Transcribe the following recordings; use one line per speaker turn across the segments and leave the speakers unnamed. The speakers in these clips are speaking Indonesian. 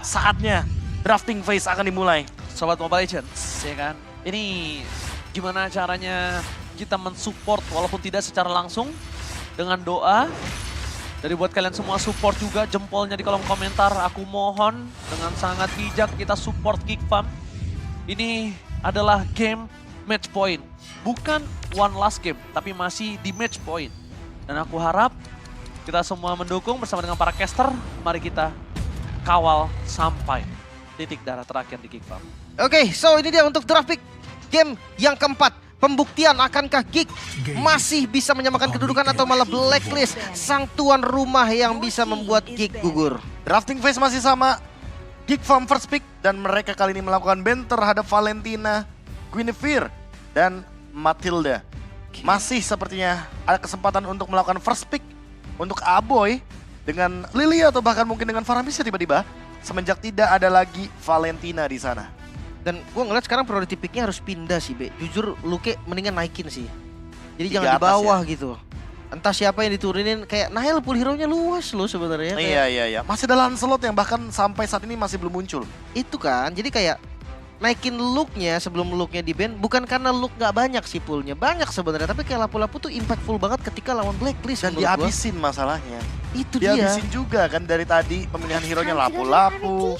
saatnya drafting phase akan dimulai.
Sobat Mobile Legends, ya kan? Ini gimana caranya kita mensupport walaupun tidak secara langsung dengan doa. Dari buat kalian semua support juga jempolnya di kolom komentar. Aku mohon dengan sangat bijak kita support Geekfam. Ini adalah game match point. Bukan one last game, tapi masih di match point. Dan aku harap kita semua mendukung bersama dengan para caster. Mari kita kawal sampai titik darah terakhir di Geekfam.
Oke, so ini dia untuk draft pick game yang keempat. Pembuktian akankah Geek masih bisa menyamakan kedudukan atau malah blacklist sang tuan rumah yang bisa membuat Geek gugur.
Drafting phase masih sama. Geekfam first pick dan mereka kali ini melakukan ban terhadap Valentina, Guinevere, dan Matilda. Masih sepertinya ada kesempatan untuk melakukan first pick untuk Aboy dengan Lilia atau bahkan mungkin dengan Faramis ya tiba-tiba. Semenjak tidak ada lagi Valentina di sana.
Dan gue ngeliat sekarang priority picknya harus pindah sih, Be. Jujur, Luke mendingan naikin sih. Jadi
Tiga
jangan di
atas
bawah
ya.
gitu. Entah siapa yang diturunin, kayak Nile pool hero-nya luas loh sebenarnya.
Iya. Masih ada Lancelot yang bahkan sampai saat ini masih belum muncul.
Itu kan, jadi kayak naikin look-nya sebelum look-nya di-ban. Bukan karena look gak banyak sih pool-nya. Banyak sebenarnya, tapi kayak lapu-lapu tuh impactful banget ketika lawan blacklist.
Dan
menurut gua.
dihabisin masalahnya.
Itu dia.
Dihabisin juga kan dari tadi pemilihan hero-nya lapu-lapu.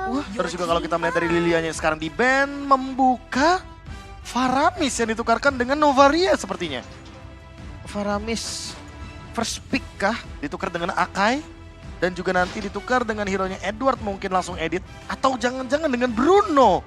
Wah,
Terus juga kalau kita melihat dari Lilianya yang sekarang di ban membuka Faramis yang ditukarkan dengan Novaria sepertinya.
Faramis first pick kah?
Ditukar dengan Akai dan juga nanti ditukar dengan hero-nya Edward mungkin langsung edit. Atau jangan-jangan dengan Bruno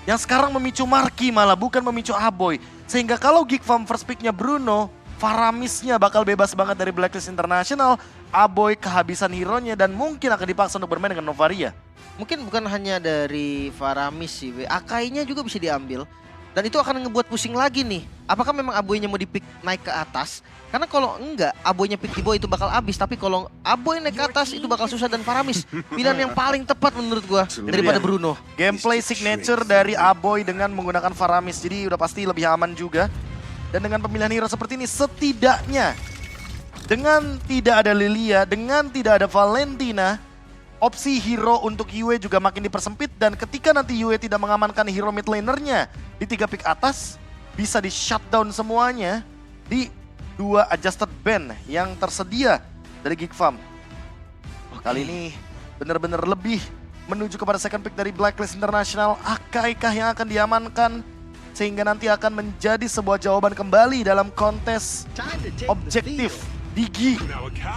yang sekarang memicu Marky malah bukan memicu Aboy. Sehingga kalau Geekfam first pick-nya Bruno, Faramisnya bakal bebas banget dari Blacklist International. Aboy kehabisan hero-nya dan mungkin akan dipaksa untuk bermain dengan Novaria.
Mungkin bukan hanya dari Faramis sih, Be. Akainya juga bisa diambil. Dan itu akan ngebuat pusing lagi nih. Apakah memang Aboynya mau dipick naik ke atas? Karena kalau enggak, Aboynya pick di bawah itu bakal habis. Tapi kalau Aboy naik ke atas itu bakal susah dan Faramis pilihan yang paling tepat menurut gua daripada
dia.
Bruno.
Gameplay signature dari Aboy dengan menggunakan Faramis. Jadi udah pasti lebih aman juga. Dan dengan pemilihan hero seperti ini setidaknya dengan tidak ada Lilia, dengan tidak ada Valentina, opsi hero untuk Yue juga makin dipersempit. Dan ketika nanti Yue tidak mengamankan hero mid lanernya di 3 pick atas, bisa di shutdown semuanya di 2 adjusted ban yang tersedia dari Geekfam. Kali ini benar-benar lebih menuju kepada second pick dari Blacklist International. Akai kah yang akan diamankan? Sehingga nanti akan menjadi sebuah jawaban kembali dalam kontes objektif Digi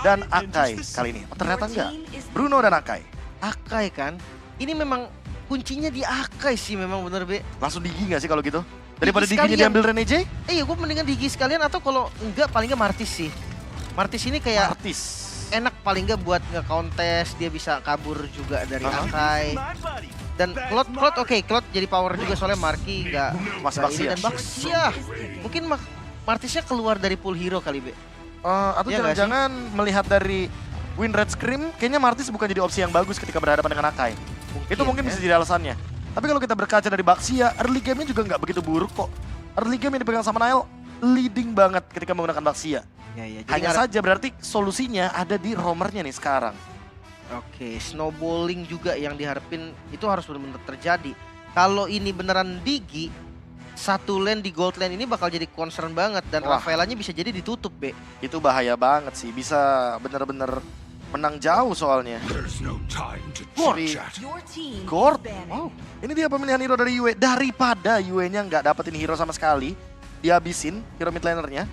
dan Akai kali ini. Oh, ternyata enggak, Bruno dan Akai.
Akai kan, ini memang kuncinya di Akai sih memang bener, Be.
Langsung Digi nggak sih kalau gitu? Daripada
Digi
Diginya
sekalian.
diambil Rene J?
Iya, gue mendingan Digi sekalian atau kalau enggak paling enggak Martis sih. Martis ini kayak
Artis.
enak paling enggak buat nge-contest, dia bisa kabur juga dari Akai. Dan Claude oke, Claude jadi power juga soalnya Marky nggak
Mas
nggak ini
Baxia.
dan Baxia. Mungkin Martisnya keluar dari pool hero kali, Be.
Atau
Iya nggak
jangan-jangan melihat dari Win Red Scream, kayaknya Martis bukan jadi opsi yang bagus ketika berhadapan dengan Akai. Itu mungkin bisa jadi alasannya. Tapi kalau kita berkaca dari Baxia, early game-nya juga nggak begitu buruk kok. Early game yang dipegang sama Nile, leading banget ketika menggunakan Baxia.
Ya,
Hanya saja berarti solusinya ada di roamernya nih sekarang.
Oke, snowballing juga yang diharapin itu harus benar-benar terjadi. Kalau ini beneran Digi, satu lane di gold lane ini bakal jadi concern banget dan
Wah.
Rafaelanya bisa jadi ditutup, Be.
Itu bahaya banget sih, bisa bener-bener menang jauh soalnya. Tapi Gord, wow, ini dia pemilihan hero dari Yue. Daripada Yue-nya nggak dapetin hero sama sekali, dihabisin hero mid laner-nya,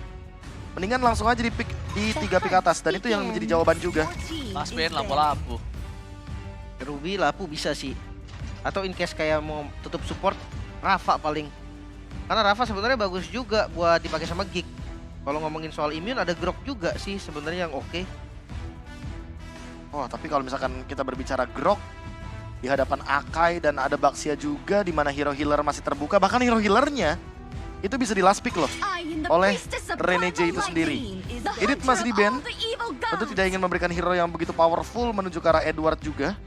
mendingan langsung aja di pick di 3 pick atas. Dan itu yang menjadi jawaban juga.
Last ban lapu-lapu.
Ruby Lapu bisa sih. Atau in case kayak mau tutup support, Rafa paling. Karena Rafa sebenarnya bagus juga buat dipakai sama Geek. Kalau ngomongin soal immune ada Grok juga sih sebenarnya yang oke.
Oh, tapi kalau misalkan kita berbicara Grok di hadapan Akai dan ada Baxia juga di mana hero healer masih terbuka, bahkan hero healernya itu bisa di last pick loh oleh Rene J itu sendiri. Edith masih di ban, tentu tidak ingin memberikan hero yang begitu powerful menuju ke arah Edward juga.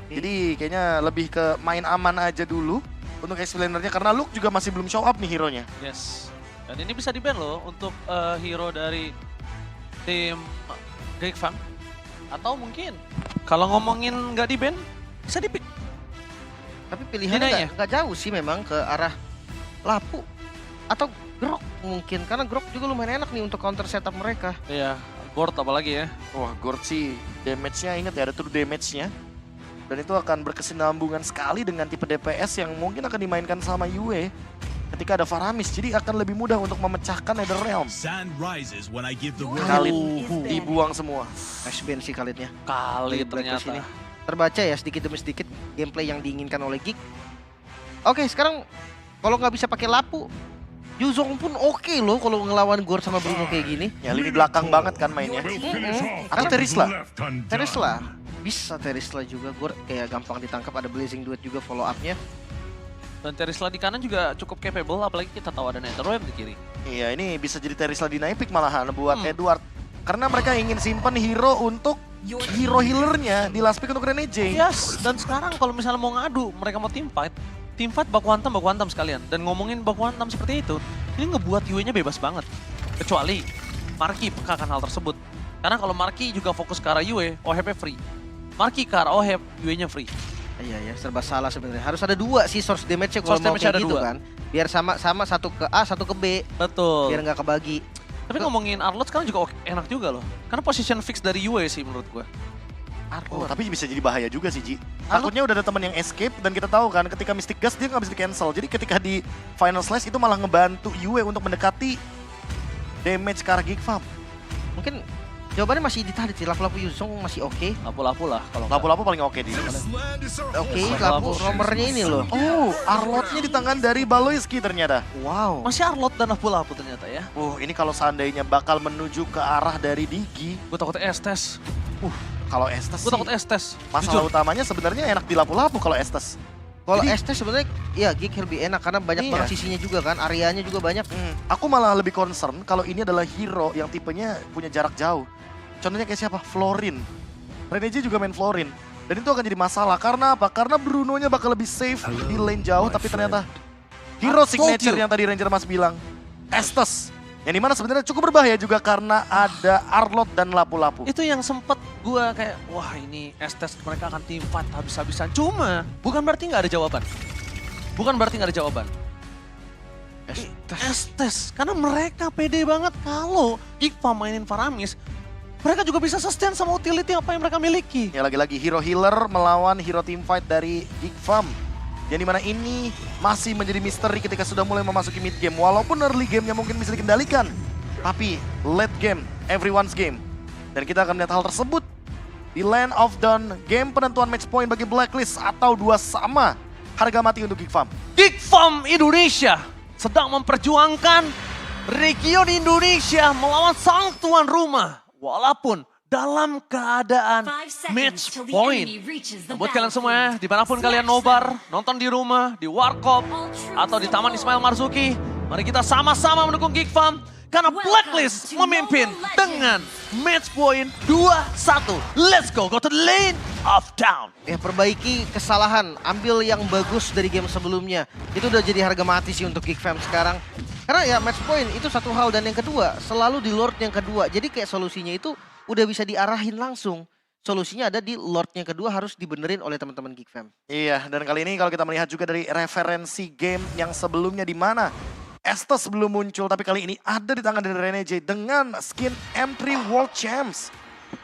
Jadi kayaknya lebih ke main aman aja dulu untuk XP lanernya karena Luke juga masih belum show up nih hero-nya.
Yes. Dan ini bisa di-ban loh untuk hero dari tim Geekfam. Atau mungkin kalau ngomongin nggak di-ban, Bisa di-pick.
Tapi pilihannya
Dinanya.
nggak jauh sih memang ke arah Lapu atau Grok mungkin, karena Grok juga lumayan enak nih untuk counter setup mereka.
Iya, board apalagi ya.
Wah, Gord sih damage-nya ingat ya, ada true damage-nya. Dan itu akan berkesinambungan sekali dengan tipe DPS yang mungkin akan dimainkan sama Yue ketika ada Faramis. Jadi akan lebih mudah untuk memecahkan Netherrealm.
Sand rises when I give the word.
Khalid dibuang semua.
Nice ban sih Khalidnya.
Kali
Dari Blacklist
ternyata.
ini. Terbaca ya sedikit demi sedikit gameplay yang diinginkan oleh Geek. Oke, sekarang kalau nggak bisa pakai Lapu, Yuzong pun oke loh kalau ngelawan Gord sama Bruno kayak gini.
Ya, lini belakang banget kan mainnya. Atau Terisla.
Terisla, bisa Terisla juga. Gord kayak gampang ditangkap, ada Blazing Duet juga follow up-nya.
Dan Terisla di kanan juga cukup capable, apalagi kita tahu ada Netherrealm di kiri.
Iya, ini bisa jadi Terisla di naik pick malahan buat Edward. Karena mereka ingin simpen hero untuk hero healernya di last pick untuk Renege.
Yes, dan sekarang kalau misalnya mau ngadu, mereka mau team fight baku hantam sekalian. Dan ngomongin baku hantam seperti itu, ini ngebuat Yue-nya bebas banget. Kecuali Marky peka akan hal tersebut. Karena kalau Marky juga fokus ke arah Yue, OHP free. Marky ke arah OHP, Yue-nya free.
Iya ya, serba salah sebenarnya. Harus ada dua sih source damage-nya kalau
Source
mau
damage
kayak
ada
gitu
dua.
kan. Biar sama satu ke A, satu ke B,
Betul.
biar nggak kebagi.
Tapi ngomongin Arlott sekarang juga enak juga loh. Karena position fix dari Yue sih menurut gue.
Oh, tapi bisa jadi bahaya juga sih, Ji. Takutnya udah ada teman yang escape dan kita tahu kan ketika Mystic Gust dia nggak bisa di-cancel. Jadi ketika di Final Slash itu malah ngebantu Yue untuk mendekati damage ke arah Geek Farm.
Mungkin jawabannya masih ditarik sih. Lapu-Lapu Yuzong masih oke.
Lapu-lapu lah kalau nggak.
Lapu-lapu paling oke di.
Oke,
Lapu.
Lapu nomornya ini loh.
Oh, Arlotnya di tangan dari Baloyski ternyata.
Wow.
Masih Arlott dan Lapu-Lapu ternyata ya.
Ini kalau seandainya bakal menuju ke arah dari Digi.
Gue takut Estes.
Kalau Estes
Gue
sih,
takut Estes.
masalah
Jujur.
utamanya sebenarnya enak di Lapu-Lapu kalau Estes.
Kalau
Jadi-
ST sebenarnya ya Geek lebih enak karena banyak
Iya.
banget sisinya juga kan, areanya juga banyak.
Aku malah lebih concern kalau ini adalah hero yang tipenya punya jarak jauh. Contohnya kayak siapa? Florin. Renege juga main Florin. Dan itu akan jadi masalah. Karena apa? Karena Bruno-nya bakal lebih safe di lane jauh. Tapi ternyata hero signature yang tadi Ranger Mas bilang. Estes. Yang dimana sebenarnya cukup berbahaya juga karena ada Arlott dan Lapu-Lapu.
Itu yang sempet gue kayak, wah ini Estes mereka akan team fight habis-habisan. Cuma, bukan berarti nggak ada jawaban. Bukan berarti nggak ada jawaban. Estes, karena mereka pede banget kalau Iqfa mainin Faramis, mereka juga bisa sustain sama utility apa yang mereka miliki.
Ya lagi-lagi hero healer melawan hero team fight dari Geek Farm. Yang dimana ini masih menjadi misteri ketika sudah mulai memasuki mid game. Walaupun early gamenya mungkin bisa dikendalikan. Tapi late game, everyone's game. Dan kita akan melihat hal tersebut di Land of Dawn. Game penentuan match point bagi Blacklist atau 2 sama. Harga mati untuk Geek Farm.
Geek Farm Indonesia sedang memperjuangkan region Indonesia melawan sang tuan rumah. Walaupun dalam keadaan match point. Buat kalian semua ya, dimanapun kalian nobar, nonton di rumah, di warkop, atau di Taman Ismail Marzuki, mari kita sama-sama mendukung Geek Farm. Karena Blacklist memimpin dengan match point 2-1. Let's go to the lane of down.
Ya perbaiki kesalahan, ambil yang bagus dari game sebelumnya. Itu udah jadi harga mati sih untuk Geek Fam sekarang. Karena ya match point itu satu hal dan yang kedua selalu di Lord yang kedua. Jadi kayak solusinya itu udah bisa diarahin langsung. Solusinya ada di Lord yang kedua harus dibenerin oleh teman-teman Geek Fam.
Iya, dan kali ini kalau kita melihat juga dari referensi game yang sebelumnya di mana Estes belum muncul, tapi kali ini ada di tangan dari Renege dengan skin M3 World Champs.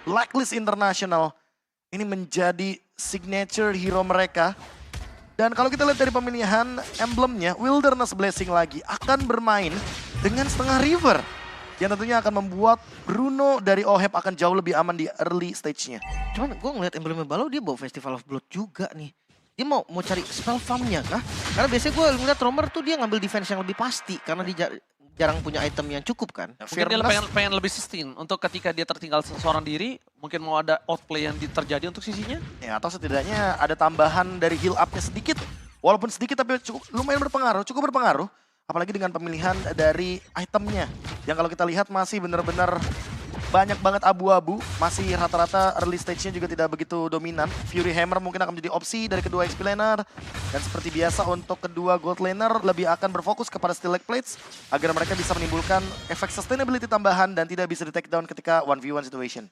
Blacklist International ini menjadi signature hero mereka. Dan kalau kita lihat dari pemilihan emblemnya, Wilderness Blessing lagi akan bermain dengan setengah river. Yang tentunya akan membuat Bruno dari OHEP akan jauh lebih aman di early stage-nya.
Cuman gue ngeliat emblemnya Balo dia bawa Festival of Blood juga nih. Dia mau cari spell farm-nya kah? Karena biasanya gue ngeliat Romer tuh dia ngambil defense yang lebih pasti. Karena dia jarang punya item yang cukup kan.
Mungkin dia pengen lebih sustain untuk ketika dia tertinggal seorang diri, mungkin mau ada outplay yang terjadi untuk sisinya.
Ya, atau setidaknya ada tambahan dari heal up-nya sedikit. Walaupun sedikit tapi cukup lumayan berpengaruh, cukup berpengaruh. Apalagi dengan pemilihan dari itemnya. Yang kalau kita lihat masih benar-benar banyak banget abu-abu. Masih rata-rata early stage-nya juga tidak begitu dominan. Fury Hammer mungkin akan menjadi opsi dari kedua XP laner. Dan seperti biasa untuk kedua gold laner lebih akan berfokus kepada Stilek Plates. Agar mereka bisa menimbulkan efek sustainability tambahan dan tidak bisa di take down ketika 1v1 situation.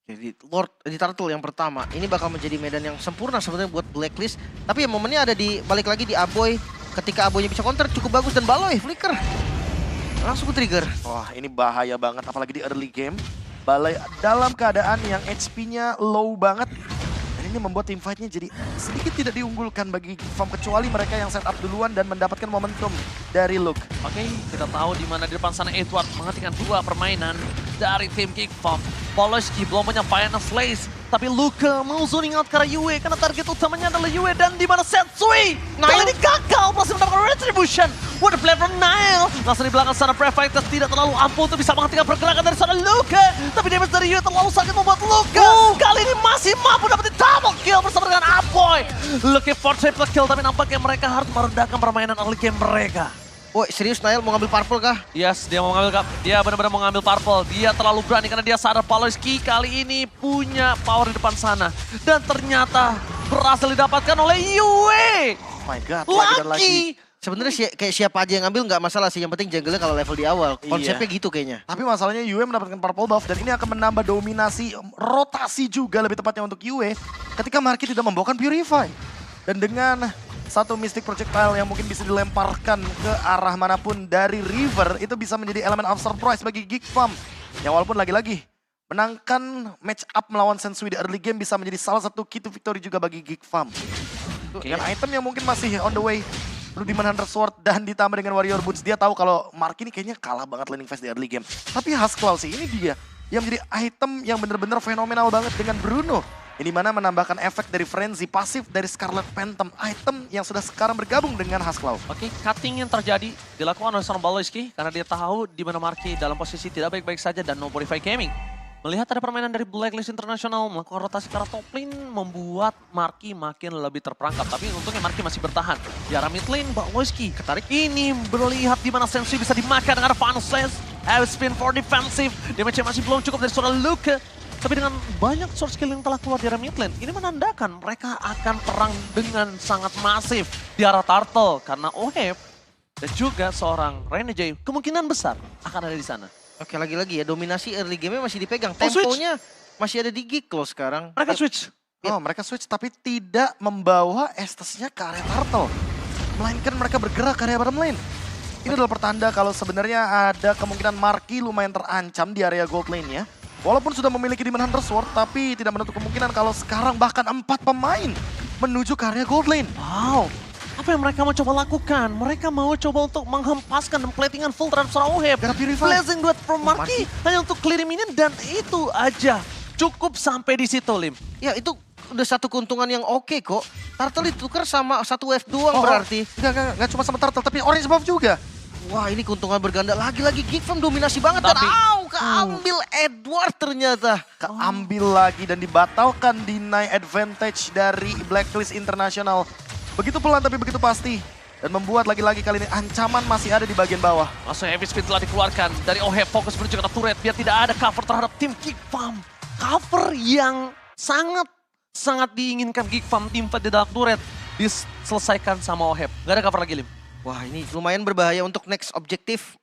Jadi Lord di Turtle yang pertama, ini bakal menjadi medan yang sempurna sebenarnya buat Blacklist. Tapi ya momennya ada di balik lagi di Aboy. Ketika Aboynya bisa counter cukup bagus dan Baloy flicker. Langsung ke trigger.
Wah, ini bahaya banget apalagi di early game. Balai dalam keadaan yang HP-nya low banget. Dan ini membuat team fight-nya jadi sedikit tidak diunggulkan bagi Geekfarm kecuali mereka yang set up duluan dan mendapatkan momentum dari Luke.
Oke, kita tahu di mana di depan sana Edward menghentikan 2 permainan dari tim Geekfarm. Poloski belum menyampaikan Slaze, tapi Luka mau zoning out karena Yue karena target utamanya adalah Yue dan di mana Setsui. Kali ini gagal masih mendapatkan retribution. What a play from Nile. Langsung di belakang sana Prefighters tidak terlalu ampuh untuk bisa menghentikan pergerakan dari sana Luka. Tapi damage dari Yue terlalu sakit membuat Luka kali ini masih mampu dapetin double kill bersama dengan Apoy. Looking for triple kill tapi nampaknya mereka harus merendahkan permainan early game mereka.
Woi, serius Nile mau ngambil purple kah?
Yes, dia mau ngambil dia benar-benar mau ngambil purple. Dia terlalu berani karena dia sadar Poloski kali ini punya power di depan sana. Dan ternyata berhasil didapatkan oleh Yue.
Oh my god, lagi dan lagi.
Lagi.
Sebenarnya kayak siapa aja yang ngambil nggak masalah sih. Yang penting jungle-nya kalau level di awal. Konsepnya gitu kayaknya.
Tapi masalahnya Yue mendapatkan purple buff dan ini akan menambah dominasi rotasi juga lebih tepatnya untuk Yue ketika Marky tidak membawakan Purify. Dan dengan satu Mystic Projectile yang mungkin bisa dilemparkan ke arah manapun dari River, itu bisa menjadi elemen of surprise bagi Geekfarm. Yang walaupun lagi-lagi menangkan match up melawan Sensui di early game bisa menjadi salah satu key to victory juga bagi Geekfarm. Dengan item yang mungkin masih on the way, Blue Demon Hunter Sword dan ditambah dengan Warrior Boots, dia tahu kalau Marky ini kayaknya kalah banget laning phase di early game. Tapi Husklau sih, ini dia yang menjadi item yang bener-bener fenomenal banget dengan Bruno. Ini mana menambahkan efek dari Frenzy, pasif dari Scarlet Phantom, item yang sudah sekarang bergabung dengan Husklau.
Oke, cutting yang terjadi dilakukan oleh seorang Baloyski karena dia tahu di mana Marky dalam posisi tidak baik-baik saja dan no Purify Gaming. Melihat ada permainan dari Blacklist International melakukan rotasi ke arah top lane membuat Marky makin lebih terperangkap. Tapi untungnya Marky masih bertahan. Di arah mid lane, Baloyski ketarik ini melihat di mana Sensui bisa dimakan dengan Final Slash. Spin for defensive, damage-nya masih belum cukup dari seorang Luke. Tapi dengan banyak source skill yang telah keluar di arah mid lane, ini menandakan mereka akan perang dengan sangat masif di arah Turtle. Karena Oheb dan juga seorang Renegade kemungkinan besar akan ada di sana.
Oke, lagi-lagi ya, dominasi early game-nya masih dipegang.
switch.
Temponya masih ada di Geek loh sekarang.
Mereka switch.
Oh, mereka switch tapi tidak membawa Estes-nya ke area Turtle. Melainkan mereka bergerak ke area bottom lane. Ini adalah pertanda kalau sebenarnya ada kemungkinan Marky lumayan terancam di area gold lane-nya. Walaupun sudah memiliki Demon Hunter Sword, tapi tidak menutup kemungkinan kalau sekarang bahkan 4 pemain menuju ke area gold lane.
Wow, apa yang mereka mau coba lakukan? Mereka mau coba untuk menghempaskan dan platingan full terhadap seorang Oheb.
Gara Purify.
Blazing duet from Marky hanya untuk clear minion dan itu aja. Cukup sampai di situ, Lim.
Ya itu udah satu keuntungan yang oke kok. Turtle ditukar sama satu wave doang berarti.
Enggak cuma sama Turtle, tapi Orange Buff juga.
Wah, ini keuntungan berganda lagi-lagi. Geekfarm dominasi banget
Tapi-
dan keambil Edward ternyata.
Keambil lagi dan dibatalkan deny advantage dari Blacklist International. Begitu pelan tapi begitu pasti. Dan membuat lagi-lagi kali ini ancaman masih ada di bagian bawah.
Langsung heavy speed telah dikeluarkan dari Oheb, fokus menuju ke turret biar tidak ada cover terhadap tim Geekfarm. Cover yang sangat diinginkan Geekfarm tim fight di dalam turret diselesaikan sama Oheb. Gak ada cover lagi, Lim.
Wah, ini lumayan berbahaya untuk next objektif.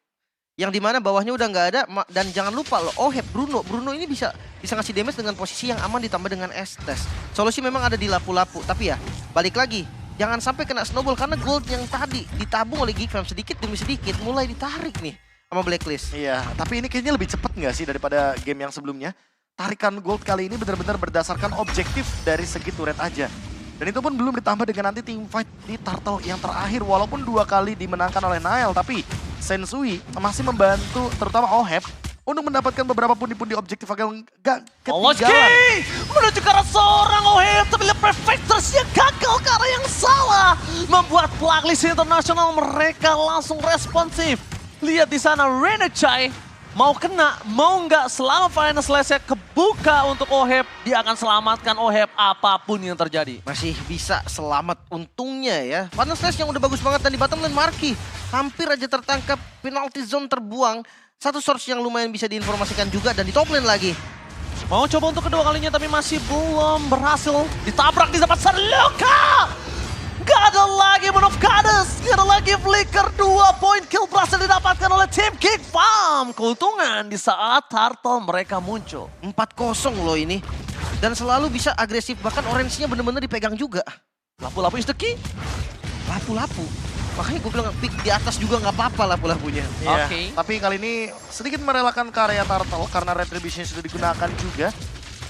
Yang dimana bawahnya udah nggak ada. Dan jangan lupa loh, Oheb, Bruno ini bisa ngasih damage dengan posisi yang aman ditambah dengan Estes. Solusi memang ada di lapu-lapu. Tapi ya, balik lagi. Jangan sampai kena snowball karena gold yang tadi ditabung oleh Geekfarm sedikit demi sedikit mulai ditarik nih sama Blacklist.
Iya, tapi ini kayaknya lebih cepat nggak sih daripada game yang sebelumnya? Tarikan gold kali ini benar-benar berdasarkan objektif dari segi turret aja. Dan itu pun belum ditambah dengan nanti team fight di Turtle yang terakhir. Walaupun 2 kali dimenangkan oleh Nile, tapi Sensui masih membantu terutama Oheb untuk mendapatkan beberapa pundi-pundi objektif agar gak
Poloski
ketinggalan.
menuju ke arah seorang Oheb, tapi lihat Perfectors yang gagal ke arah yang salah. Membuat Blacklist International mereka langsung responsif. Lihat di sana Renegade mau kena, mau nggak selama Final Slash-nya kebuka untuk Oheb, dia akan selamatkan Oheb apapun yang terjadi.
Masih bisa selamat untungnya ya. Final Slash yang udah bagus banget dan di bottom lane Marky hampir aja tertangkap, penalty zone terbuang. Satu source yang lumayan bisa diinformasikan juga dan di top lane lagi.
Mau coba untuk kedua kalinya tapi masih belum berhasil. Ditabrak di tempat Luka. Gak ada lagi Man of Goddess, ada lagi flicker, 2 poin kill berhasil didapatkan oleh tim Geek Farm. Keuntungan di saat Turtle mereka muncul.
4-0 loh ini. Dan selalu bisa agresif, bahkan orange-nya bener-bener dipegang juga.
Lapu-lapu is the key.
Lapu-lapu. Makanya gue bilang pick di atas juga nggak apa-apa lapu-lapunya.
Iya,
Oke.
tapi kali ini sedikit merelakan karya Turtle karena Retribution sudah digunakan juga.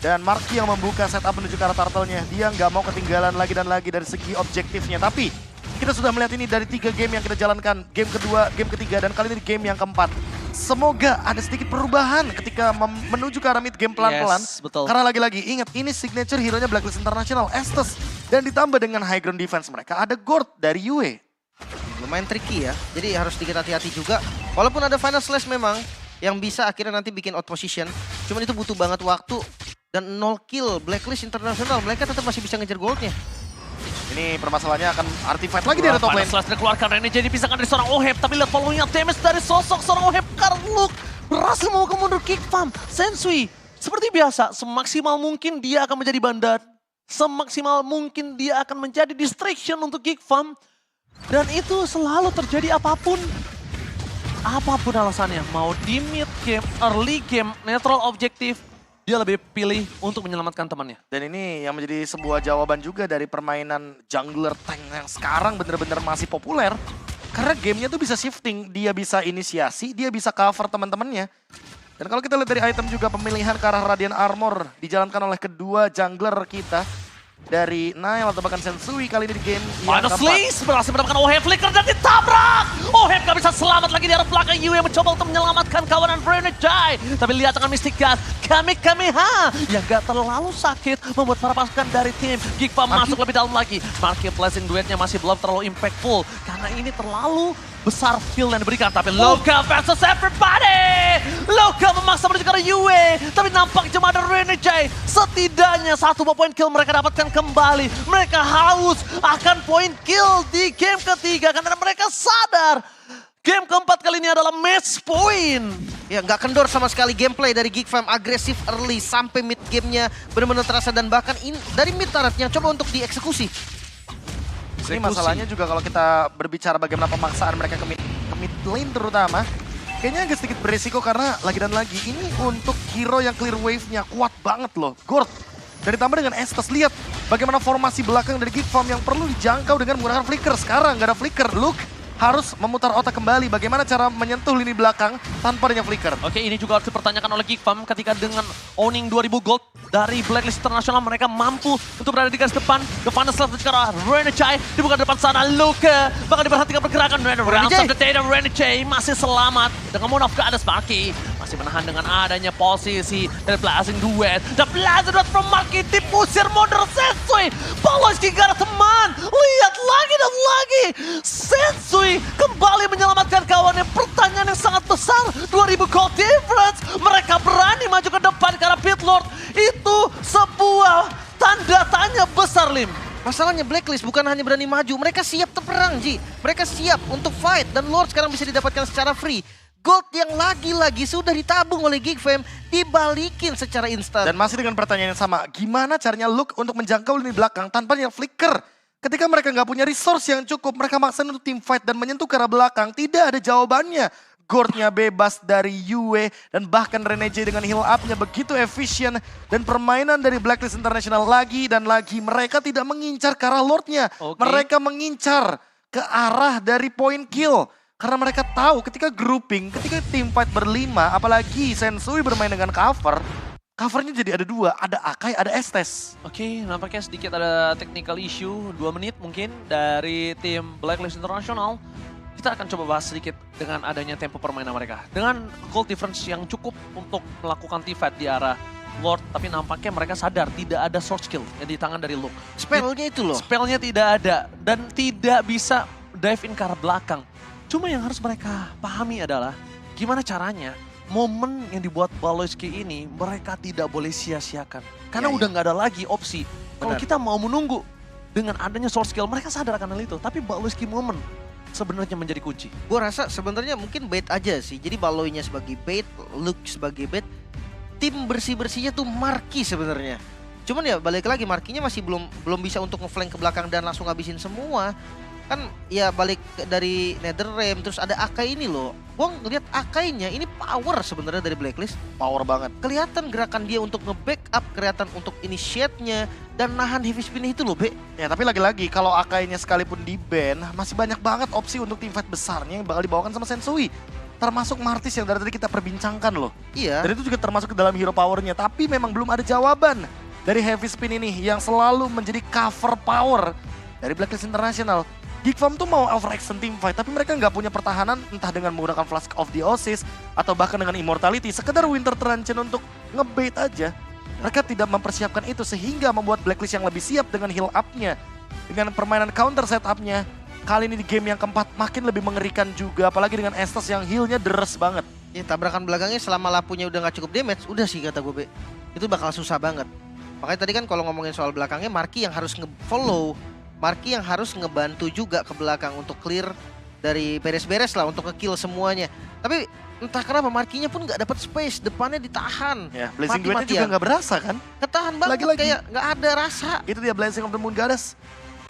Dan Marky yang membuka setup menuju ke arah Turtle-nya. Dia nggak mau ketinggalan lagi dan lagi dari segi objektifnya. Tapi kita sudah melihat ini dari 3 game yang kita jalankan. Game kedua, game ketiga, dan kali ini di game yang keempat. Semoga ada sedikit perubahan ketika menuju ke arah mid game pelan-pelan.
Yes, betul.
Karena lagi-lagi ingat ini signature hero-nya Blacklist International, Estes. Dan ditambah dengan high ground defense mereka ada Gord dari Yue.
Lumayan tricky ya, jadi harus sedikit hati-hati juga. Walaupun ada final slash memang yang bisa akhirnya nanti bikin out position. Cuman itu butuh banget waktu. Dan 0 kill Blacklist International, mereka tetap masih bisa ngejar goldnya.
Ini permasalahannya akan artifact lagi di top lane.
Slash dikeluarkan, ini jadi dipisahkan dari seorang Oheb. Tapi lihat following-nya damage dari sosok seorang Oheb. Karluk berhasil membawa mundur Geek Farm. Sensui, seperti biasa, semaksimal mungkin dia akan menjadi bandar. Semaksimal mungkin dia akan menjadi distraction untuk Geek Farm. Dan itu selalu terjadi apapun. Apapun alasannya, mau di mid game, early game, neutral objektif, dia lebih pilih untuk menyelamatkan temannya.
Dan ini yang menjadi sebuah jawaban juga dari permainan jungler tank yang sekarang bener-bener masih populer. Karena gamenya tuh bisa shifting, dia bisa inisiasi, dia bisa cover teman-temannya. Dan kalau kita lihat dari item juga pemilihan ke arah Radiant Armor dijalankan oleh kedua jungler kita. Dari Nile atau bahkan Sensui kali ini di game yang
Final
keempat.
Sleaze berhasil mendapatkan Oheb flicker dan ditabrak. Oheb gak bisa selamat lagi di arah belakang. Yue mencoba untuk menyelamatkan kawanan Renegade. Tapi lihat dengan Mystic Gas, Kamehameha yang gak terlalu sakit membuat para pasukan dari tim Geek Farm masuk lebih dalam lagi. Marky Blessing duetnya masih belum terlalu impactful karena ini terlalu besar kill yang diberikan. Tapi Loka versus everybody. Loka memaksa menuju ke arah Yue. Tapi nampak cuma ada Renegade. Setidaknya 1 poin kill mereka dapatkan kembali. Mereka haus akan poin kill di game ketiga karena mereka sadar game keempat kali ini adalah match point.
Ya nggak kendor sama sekali gameplay dari Geek Farm, agresif early sampai mid gamenya benar-benar terasa dan bahkan dari mid turretnya coba untuk dieksekusi.
Ini masalahnya juga kalau kita berbicara bagaimana pemaksaan mereka ke mid lane terutama. Kayaknya agak sedikit beresiko karena lagi dan lagi ini untuk hero yang clear wave-nya kuat banget loh. Gord. Dan ditambah dengan Estes, lihat bagaimana formasi belakang dari Geek Farm yang perlu dijangkau dengan menggunakan flicker. Sekarang nggak ada flicker, Luke harus memutar otak kembali bagaimana cara menyentuh lini belakang tanpa adanya flicker.
Oke, ini juga harus dipertanyakan oleh Geek Farm ketika dengan owning 2000 gold dari Blacklist International mereka mampu untuk berada di garis depan. The final slot sekarang Renegade dibuka di depan sana. Luka bakal diperhatikan pergerakan Rounds of the Data. Renegade masih selamat dengan Moon of Goddess. Marky masih menahan dengan adanya posisi dari Blazing Duet. The Blazing Duet from Marky dipusir mundur Sensui. Poloski gak ada teman. Lihat lagi dan lagi. Sensui kembali menyelamatkan kawannya. Pertanyaan yang sangat besar. 2000 gold difference. Mereka berani maju ke depan karena Pitlord. Itu sebuah tanda tanya besar, Lim.
Masalahnya Blacklist bukan hanya berani maju, mereka siap terperang, Ji. Mereka siap untuk fight dan Lord sekarang bisa didapatkan secara free. Gold yang lagi-lagi sudah ditabung oleh Geek Farm dibalikin secara instan.
Dan masih dengan pertanyaan yang sama, gimana caranya Luke untuk menjangkau lini belakang tanpa yang flicker? Ketika mereka nggak punya resource yang cukup, mereka maksa untuk team fight dan menyentuh ke arah belakang. Tidak ada jawabannya. Gordnya bebas dari Yue dan bahkan Renegade dengan heal up-nya begitu efisien. Dan permainan dari Blacklist International lagi dan lagi. Mereka tidak mengincar ke arah Lordnya. Mereka mengincar ke arah dari point kill. Karena mereka tahu ketika grouping, ketika team fight berlima, apalagi Sensui bermain dengan cover. Covernya jadi ada 2, ada Akai, ada Estes.
Oke, nampaknya sedikit ada technical issue, 2 menit mungkin dari tim Blacklist International. Kita akan coba bahas sedikit dengan adanya tempo permainan mereka. Dengan gold difference yang cukup untuk melakukan team-fight di arah Lord, tapi nampaknya mereka sadar tidak ada sword skill yang di tangan dari Luke.
Spellnya itu loh.
Spellnya tidak ada dan tidak bisa dive in ke arah belakang. Cuma yang harus mereka pahami adalah gimana caranya momen yang dibuat Baloyski ini mereka tidak boleh sia-siakan. Karena udah nggak ada lagi opsi. Kalau kita mau menunggu dengan adanya sword skill, mereka sadar akan hal itu. Tapi Baloyski momen sebenarnya menjadi kunci.
Gue rasa sebenarnya mungkin bait aja sih. Jadi Baloynya sebagai bait, Luke sebagai bait. Tim bersih-bersihnya tuh Marky sebenarnya. Cuman ya balik lagi Markinya masih belum bisa untuk ngeflank ke belakang dan langsung habisin semua. Kan ya balik dari Netherrealm terus ada Akai ini loh. Gua ngeliat Akainya ini power sebenarnya dari Blacklist.
Power banget.
Kelihatan gerakan dia untuk nge-backup, kelihatan untuk initiate-nya dan nahan heavy spin itu loh, Be.
Ya tapi lagi-lagi kalau Akainya sekalipun di ban, masih banyak banget opsi untuk teamfight besarnya yang bakal dibawakan sama Sensui. Termasuk Martis yang dari tadi kita perbincangkan loh.
Iya.
Dan itu juga termasuk ke dalam hero powernya. Tapi memang belum ada jawaban dari heavy spin ini yang selalu menjadi cover power dari Blacklist International. Geekfarm tuh mau overextend teamfight, tapi mereka nggak punya pertahanan entah dengan menggunakan Flask of the Oasis atau bahkan dengan Immortality. Sekedar Winter Truncheon untuk ngebait aja. Mereka tidak mempersiapkan itu sehingga membuat Blacklist yang lebih siap dengan heal up-nya. Dengan permainan counter setup-nya. Kali ini di game yang keempat makin lebih mengerikan juga, apalagi dengan Estes yang heal-nya deres banget.
Ya tabrakan belakangnya selama lapunya udah nggak cukup damage, udah sih kata gue, Be. Itu bakal susah banget. Makanya tadi kan kalau ngomongin soal belakangnya, Marki yang harus nge-follow. Marki yang harus ngebantu juga ke belakang untuk clear dari beres-beres lah, untuk nge-kill semuanya. Tapi entah kenapa Markinya pun nggak dapat space, depannya ditahan.
Ya, Blazing Duetnya juga nggak berasa kan?
Ketahan banget,
Lagi-lagi.
kayak nggak ada rasa.
Itu dia Blazing of the Moon Goddess.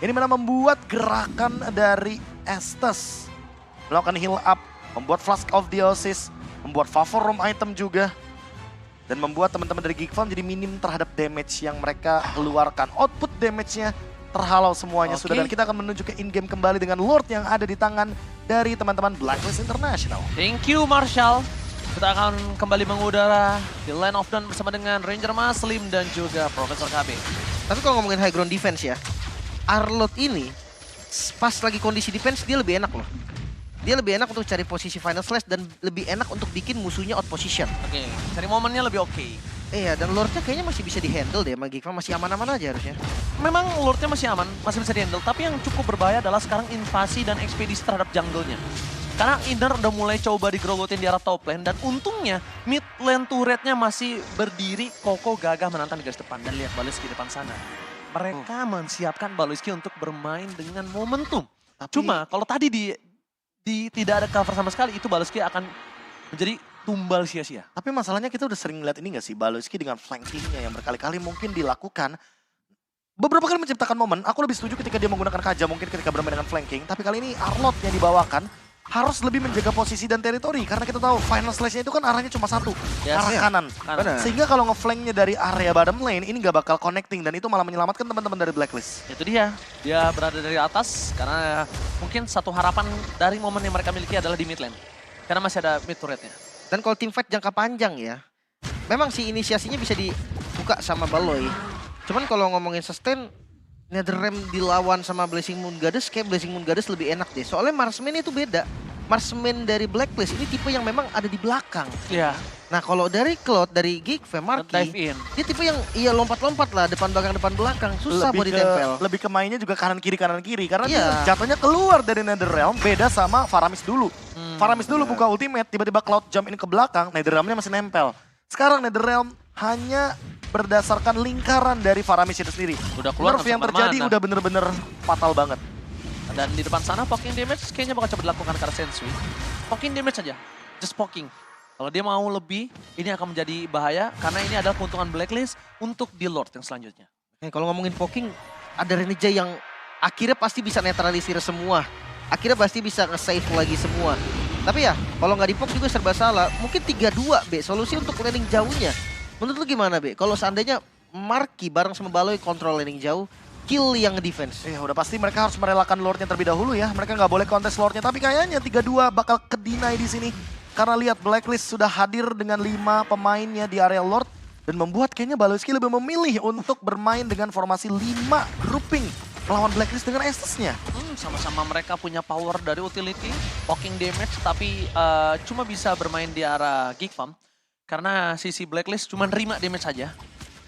Ini mana membuat gerakan dari Estes. Melakukan heal up, membuat Flask of the Oasis, membuat Favor Room item juga. Dan membuat teman-teman dari Geekfarm jadi minim terhadap damage yang mereka keluarkan. Output damage-nya terhalau semuanya sudah. Dan kita akan menuju ke in-game kembali dengan Lord yang ada di tangan dari teman-teman Blacklist International.
Thank you Marshall. Kita akan kembali mengudara di Land of Dawn bersama dengan Ranger Muslim dan juga Profesor KB.
Tapi kalau ngomongin high ground defense ya, Arlott ini pas lagi kondisi defense dia lebih enak loh. Dia lebih enak untuk cari posisi final slash dan lebih enak untuk bikin musuhnya out position.
Oke, cari momennya lebih oke.
Iya, dan Lordnya kayaknya masih bisa di-handle deh sama Geekfarm, masih aman-aman aja harusnya.
Memang Lordnya masih aman, masih bisa di-handle. Tapi yang cukup berbahaya adalah sekarang invasi dan ekspedisi terhadap jungle-nya. Karena Inner udah mulai coba digerogotin di arah top lane. Dan untungnya mid lane turretnya masih berdiri, Koko gagah menantang di garis depan. Dan lihat Baleski depan sana. Mereka mensiapkan Baleski untuk bermain dengan momentum. Cuma kalau tadi tidak ada cover sama sekali, itu Baleski akan menjadi tumbal sia-sia.
Tapi masalahnya kita udah sering lihat ini gak sih, Baleski dengan flankingnya yang berkali-kali mungkin dilakukan. Beberapa kali menciptakan momen, aku lebih setuju ketika dia menggunakan Kaja mungkin ketika bermain dengan flanking. Tapi kali ini Arlott yang dibawakan harus lebih menjaga posisi dan teritori. Karena kita tahu final slash-nya itu kan arahnya cuma satu, arah kanan.
Benar.
Sehingga kalau ngeflanknya dari area bottom lane, ini gak bakal connecting. Dan itu malah menyelamatkan teman-teman dari Blacklist.
Itu dia berada dari atas karena mungkin satu harapan dari momen yang mereka miliki adalah di mid lane. Karena masih ada mid turretnya.
Dan kalau team fight jangka panjang ya, memang sih inisiasinya bisa dibuka sama Baloy. Cuman kalau ngomongin sustain, Netherrealm dilawan sama Blazing Moon Goddess, kayak Blazing Moon Goddess lebih enak deh. Soalnya Marksman itu beda. Marksman dari Blacklist ini tipe yang memang ada di belakang.
Iya.
Nah kalau dari Cloud, dari Geekfarm, Marky,
Dive in.
dia tipe yang lompat-lompat lah, depan belakang. Susah buat ditempel.
Lebih ke mainnya juga kanan kiri. Karena
Iya.
dia jatuhnya keluar dari Netherrealm, beda sama Faramis dulu. Faramis dulu buka ultimate, tiba-tiba Cloud jump in ke belakang, Netherrealm-nya masih nempel. Sekarang Netherrealm hanya berdasarkan lingkaran dari Faramis itu sendiri.
Udah keluar
Nerf yang terjadi udah bener-bener fatal banget.
Dan di depan sana poking damage kayaknya bakal coba dilakukan karena Sensui. Poking damage aja, just poking. Kalau dia mau lebih, ini akan menjadi bahaya karena ini adalah keuntungan Blacklist untuk di Lord yang selanjutnya.
Kalau ngomongin poking, ada Renija yang akhirnya pasti bisa netralisir semua. Akhirnya pasti bisa nge-save lagi semua. Tapi ya, kalau nggak di-poke juga serba salah. Mungkin 3-2, Be, solusi untuk laning jauhnya. Menurut lu gimana, Be? Kalau seandainya Marky bareng sama Baloy kontrol laning jauh, kill yang defense.
Ya udah pasti mereka harus merelakan Lordnya terlebih dahulu ya. Mereka nggak boleh kontes Lordnya, tapi kayaknya 3-2 bakal ke-deny di sini. Karena lihat Blacklist sudah hadir dengan 5 pemainnya di area Lord. Dan membuat kayaknya Baloyski lebih memilih untuk bermain dengan formasi 5 grouping melawan Blacklist dengan Estes-nya.
Sama-sama mereka punya power dari utility, poking damage, tapi cuma bisa bermain di arah Geekfarm. Karena sisi Blacklist cuma 5 damage saja.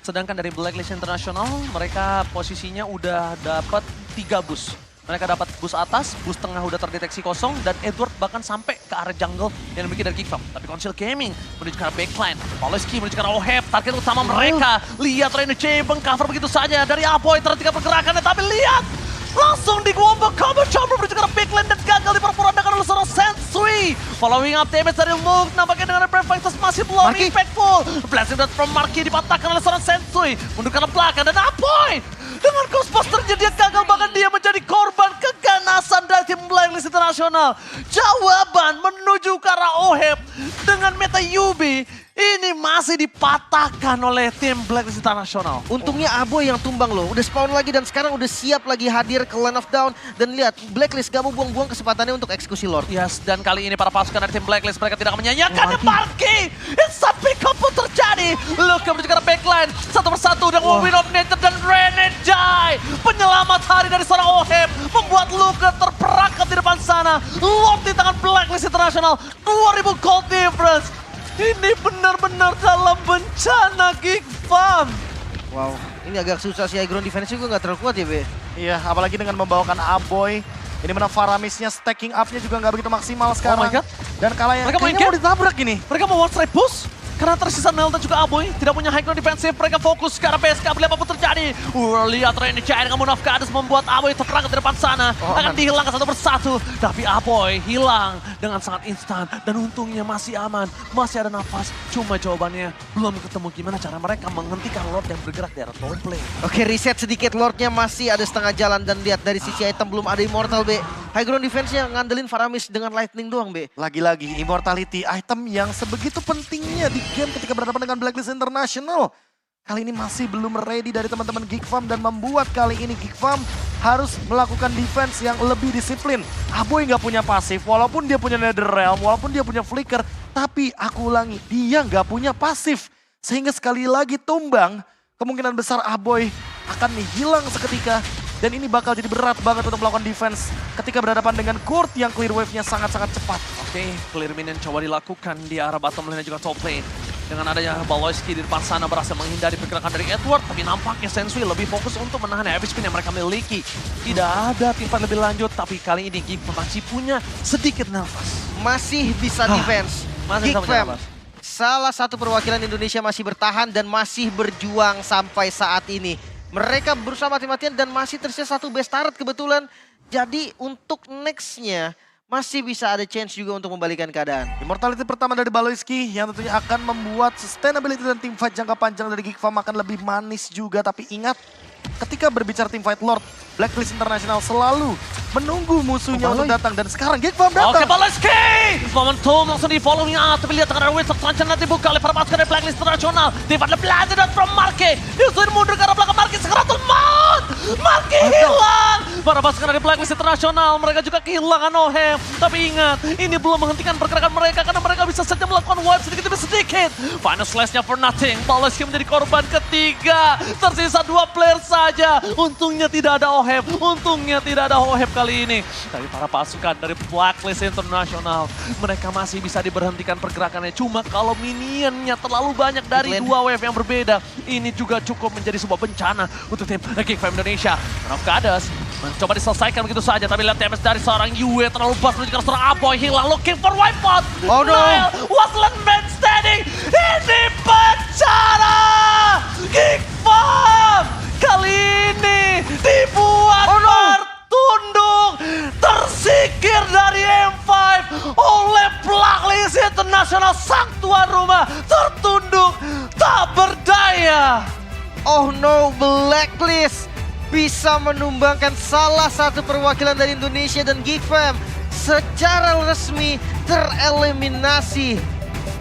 Sedangkan dari Blacklist International, mereka posisinya udah dapat 3 boost. Mereka dapat boost atas, boost tengah udah terdeteksi kosong, dan Edward bahkan sampai ke arah jungle yang dimiliki dari Geekfarm. Tapi Council Gaming menuju ke arah backline, Baloyski menuju ke arah Oheb, target utama mereka. Lihat Renege mengcover begitu saja dari Apoy terhentikan pergerakannya, tapi lihat! Langsung di combo cover menuju ke arah backline dan gagal diperporandakan oleh seorang Sensui. following up damage dari Luke. Nampaknya dengan Brave Fighters masih belum
Marky.
impactful. Blessing Dart from Marky dipatahkan oleh seorang Sensui. Mundurkan ke belakang dan Apoy. Dengan Ghostbusternya dia gagal, bahkan dia menjadi korban keganasan dari tim Blacklist International. Jawaban menuju ke arah OHEP dengan meta Yubi ini masih dipatahkan oleh tim Blacklist International.
Untungnya Aboy yang tumbang loh, udah spawn lagi dan sekarang udah siap lagi hadir ke Land of Dawn. Dan lihat, Blacklist gak mau buang-buang kesempatannya untuk eksekusi Lord.
Yes, dan kali ini para pasukan dari tim Blacklist mereka tidak menyanyiakannya. Marky, it's a pick-up pun terjadi. Luke menuju ke arah backline, satu persatu dengan Wind of Nature dan Renegade. Penyelamat hari dari seorang OHEP membuat Luke terperangkap di depan sana. Lord di tangan Blacklist International, 2000 gold difference. Ini benar-benar dalam bencana Geek Farm.
Wow, ini agak susah sih. Aggron defense juga gak terlalu kuat ya, Be.
Iya, apalagi dengan membawakan Aboy. Ini mana Faramisnya stacking up-nya juga nggak begitu maksimal sekarang.
my God.
Dan kalahnya
Mereka
kayaknya mau ditabrak ini.
Mereka mau one strike push. Karena tersisa Nel dan juga Aboy. Tidak punya high ground defensif. Mereka fokus ke arah PSK. Beli apapun terjadi. Lihat Renegade dengan Moon of Goddess membuat Aboy terperangkap di depan sana. Akan dihilangkan satu persatu. Tapi Aboy hilang dengan sangat instan. Dan untungnya masih aman. Masih ada nafas. Cuma jawabannya belum ketemu gimana cara mereka menghentikan Lord yang bergerak di arah top lane.
Oke, reset sedikit. Lordnya masih ada setengah jalan. Dan lihat dari sisi item belum ada Immortal, Be. High ground defense-nya ngandelin Faramis dengan lightning doang, Be.
Lagi-lagi Immortality, item yang sebegitu pentingnya di game ketika berhadapan dengan Blacklist International. Kali ini masih belum ready dari teman-teman Geek Farm dan membuat kali ini Geek Farm harus melakukan defense yang lebih disiplin. Aboy nggak punya pasif, walaupun dia punya Netherrealm, walaupun dia punya Flicker, tapi aku ulangi, dia nggak punya pasif. Sehingga sekali lagi tumbang, kemungkinan besar Aboy akan hilang seketika. Dan ini bakal jadi berat banget untuk melakukan defense ketika berhadapan dengan Kurt yang clear wave-nya sangat-sangat cepat.
Oke, clear minion coba dilakukan di arah bottom lane dan juga top lane. Dengan adanya Baloyski di depan sana berhasil menghindari pergerakan dari Edward, tapi nampaknya Sensui lebih fokus untuk menahan heavy spin yang mereka miliki. Tidak ada tim fight lebih lanjut, tapi kali ini Geek masih punya sedikit nafas.
Masih bisa defense.
Masih
Geek
bisa punya
Fam,
nafas.
salah satu perwakilan Indonesia masih bertahan dan masih berjuang sampai saat ini. Mereka berusaha mati-matian dan masih tersisa satu best turret kebetulan. Jadi untuk nextnya masih bisa ada chance juga untuk membalikan keadaan.
Immortality pertama dari Baloyski yang tentunya akan membuat sustainability dan team fight jangka panjang dari Geek Farm akan lebih manis juga. Tapi ingat, ketika berbicara team fight Lord, Blacklist International selalu menunggu musuhnya untuk datang. Dan sekarang Geek Farm datang.
Oke, Baloyski! Momentum langsung di following up. Tapi lihat tengah Wizard selanjutnya dibuka oleh para pasukan dari Blacklist International. Tiba ada Blazing Dart from Marky. Disuruh mundur ke arah belakang Marky. Sekarang Mount! Marky hilang! Para pasukan dari Blacklist International, mereka juga kehilangan OHEP. Tapi ingat, ini belum menghentikan pergerakan mereka karena mereka bisa saja melakukan wipe sedikit demi sedikit. Final slash-nya for nothing. Baloyski menjadi korban ketiga. Tersisa 2 player saja. Untungnya tidak ada OHEP. Untungnya tidak ada OHEP kali ini. Tapi para pasukan dari Blacklist International, mereka masih bisa diberhentikan pergerakannya. Cuma kalau minionnya terlalu banyak dari 2 wave yang berbeda, ini juga cukup menjadi sebuah bencana untuk tim Geek Farm Indonesia. Moon of Goddess mencoba diselesaikan begitu saja, tapi lihat damage dari seorang Yue terlalu pas menunjukkan seorang Aboy hilang, looking for wipeout.
Oh no.
Nile was last man standing. Ini bencana Geek Farm kali ini dibuat tertunduk, tersingkir dari M5 oleh Blacklist International. Sang tuan rumah tertunduk, tak berdaya.
Oh no, Blacklist bisa menumbangkan salah satu perwakilan dari Indonesia dan Geek Fam secara resmi tereliminasi.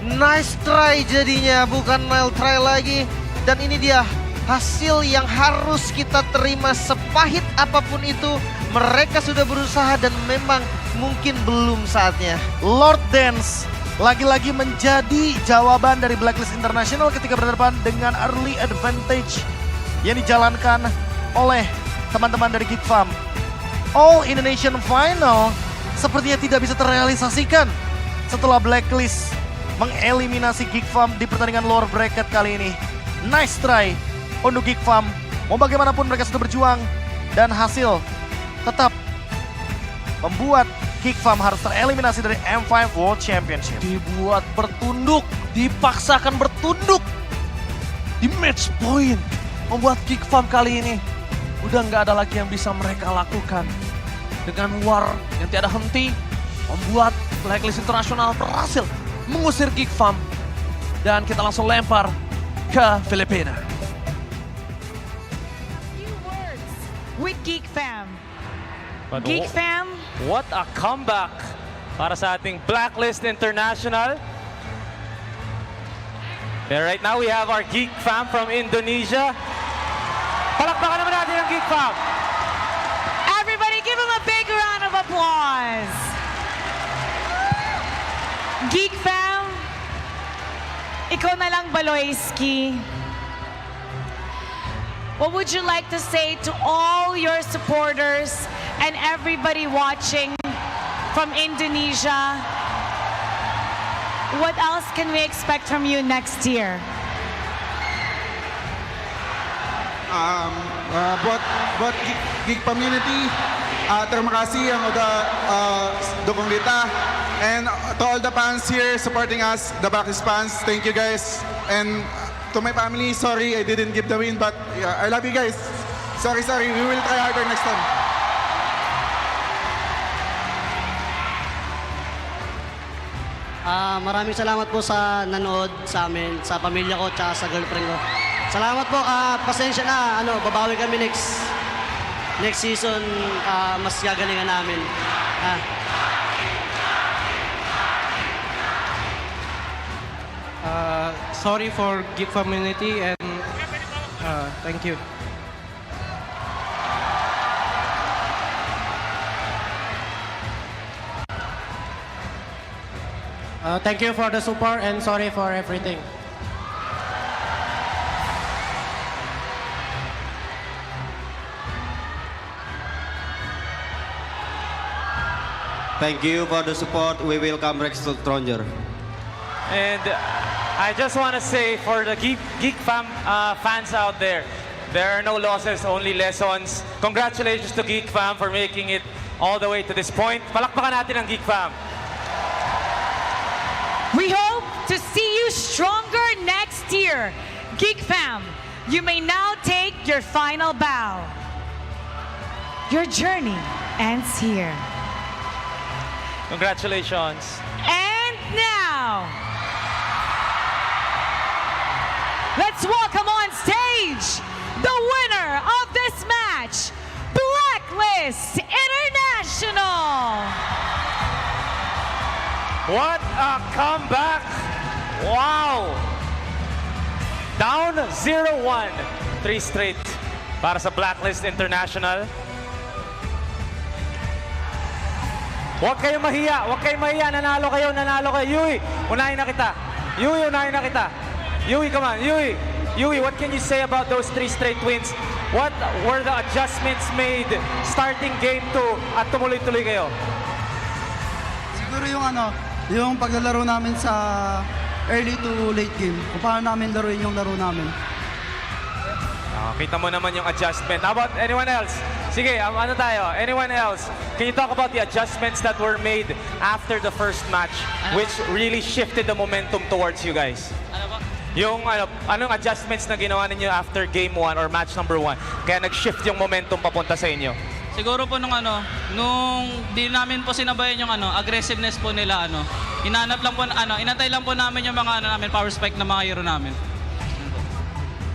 Nice try jadinya, bukan Nile try lagi. Dan ini dia hasil yang harus kita terima sepahit apapun itu. Mereka sudah berusaha dan memang mungkin belum saatnya.
Lord Dance lagi-lagi menjadi jawaban dari Blacklist International ketika berhadapan dengan early advantage yang dijalankan oleh teman-teman dari Geek Farm. All Indonesian Final sepertinya tidak bisa terrealisasikan setelah Blacklist mengeliminasi Geek Farm di pertandingan lower bracket kali ini. Nice try untuk Geek Farm. Mau bagaimanapun mereka sudah berjuang dan hasil tetap membuat Geek Farm harus tereliminasi dari M5 World Championship.
Dibuat bertunduk, dipaksakan bertunduk di match point. Membuat Geek Farm kali ini udah nggak ada lagi yang bisa mereka lakukan. Dengan war yang tiada henti, membuat Blacklist International berhasil mengusir Geek Fam. Dan kita langsung lempar ke Filipina.
Few words with Geek Fam.
But
Geek Fam,
what a comeback para sa ating Blacklist International. There right now we have our Geek Fam from Indonesia. Palakpakan naman natin ang Geek Fam.
everybody give him a big round of applause. Geek Fam, ikaw na lang Baloyski. What would you like to say to all your supporters and everybody watching from Indonesia? What else can we expect from you next year?
Buat geek community, terima kasih yang udah dukung kita. And to all the fans here supporting us, the Blacklist fans, thank you guys. And to my family, sorry I didn't give the win, but yeah, I love you guys. Sorry, we will try harder next time.
Maraming salamat po sa nanood sa amin, sa pamilya ko, tsaka sa girlfriend ko. Salamat po, pasensya na, babawi kami next season, mas gagalingan namin.
Sorry for Geek community and thank you. Thank you for the support and sorry for everything.
Thank you for the support. We will come back to stronger.
And I just want to say for the Geek Fam fans out there, there are no losses, only lessons. Congratulations to Geek Fam for making it all the way to this point. Palakpakan natin ang Geek Fam.
We hope to see you stronger next year. Geek Fam, you may now take your final bow. Your journey ends here.
Congratulations.
And now, let's welcome on stage the winner of this match, Blacklist International.
What a comeback! Wow! Down 0-1. 3 straight para sa Blacklist International. Huwag kayong mahiya, nanalo kayo. Yui, unahin na kita. Yui, come on, Yui, what can you say about those 3 straight wins? What were the adjustments made starting game 2 at tumuloy-tuloy kayo?
Siguro yung paglalaro namin sa early to late game, kung paano namin laruin yung laro namin.
Kita mo naman yung adjustment. How about anyone else? Sige, anyone else? Can you talk about the adjustments that were made after the first match, which really shifted the momentum towards you guys? Anong adjustments na ginawa ninyo after game 1 or match number 1? Kaya nag-shift yung momentum papunta sa inyo?
Siguro po nung di namin po sinabayan yung aggressiveness po nila inantay lang po namin yung mga power spike na mga hero namin.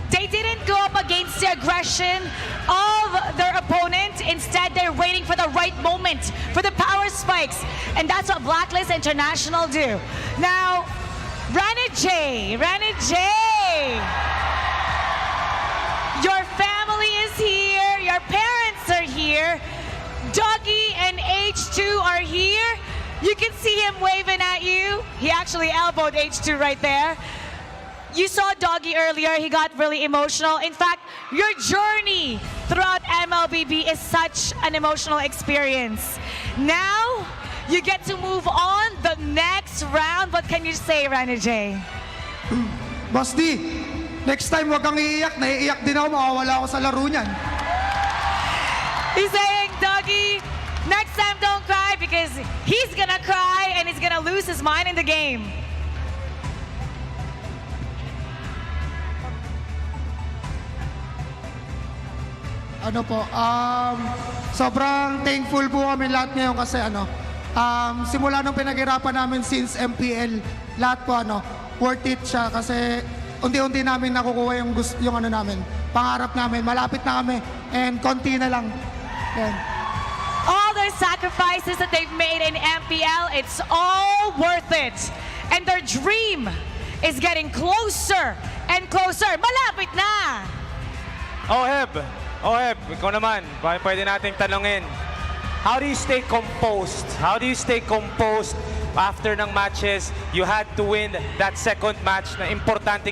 They didn't go up against the aggression of their opponent. Instead, they're waiting for the right moment for the power spikes. And that's what Blacklist International do. Now, Rana J, your family is here, your parents are here, Doggy and H2 are here. You can see him waving at you. He actually elbowed H2 right there. You saw Doggy earlier, he got really emotional. In fact, your journey throughout MLBB is such an emotional experience. Now, you get to move on the next round. What can you say, Rana J?
Boss D, next time wag kang iiyak. Naiiyak din ako, mawawala ako sa laro niyan.
He's saying, Doggy, next time don't cry because he's gonna cry and he's gonna lose his mind in the game.
Sobrang thankful po kami lahat ngayon kasi Simula nung pinaghirapan namin since MPL, lahat po worth it siya kasi unti-unti namin nakukuha yung ano namin, pangarap namin. Malapit na kami and konti na lang. Yan.
All their sacrifices that they've made in MPL, it's all worth it. And their dream is getting closer and closer. Malapit na!
Oheb, ikaw naman, baka pwede nating tanungin. How do you stay composed? How do you stay composed after ng matches? You had to win that second match na importante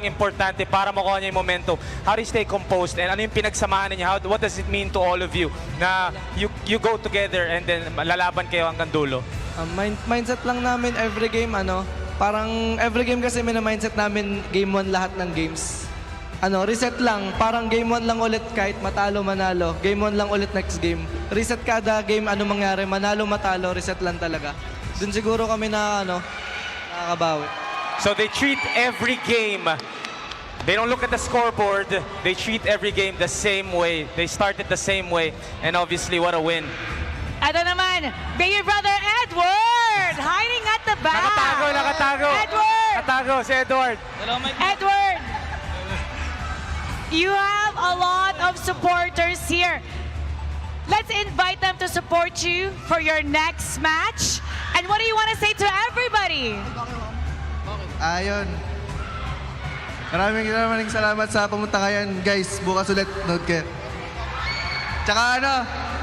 para makuha niya yung momentum. How do you stay composed? And ano yung pinagsamahan niya? What does it mean to all of you na you go together and then lalaban kayo hanggang dulo?
Mindset lang namin every game, parang every game kasi mindset namin game 1 lahat ng games. Reset lang. Parang game 1 lang ulit kahit matalo, manalo. Game 1 lang ulit next game. Reset kada game, mangyari, manalo, matalo, reset lang talaga. Dun siguro kami nakakabawi.
So they treat every game, they don't look at the scoreboard, they treat every game the same way. They started the same way, and obviously what a win.
Ito naman, baby brother Edward, hiding at the back.
Nakatago.
Edward!
Nakatago si Edward.
Edward! You have a lot of supporters here. Let's invite them to support you for your next match. And what do you want to say to everybody?
Ayun. Maraming salamat sa pumunta kayan, guys. Bukas ulit, note kayo. Tsaka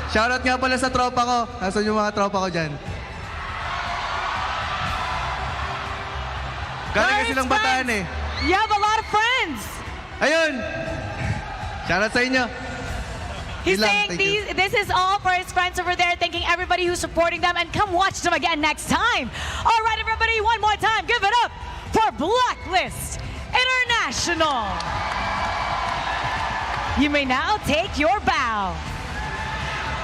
shoutout nga pala sa tropa ko. Nasaan yung mga tropa ko dyan? Galing kasi silang Bataan eh.
You have a lot of friends.
Ayun! Shoutout sa inyo.
He's saying this is all for his friends over there, thanking everybody who's supporting them, and come watch them again next time. All right, everybody, one more time, give it up for Blacklist International. You may now take your bow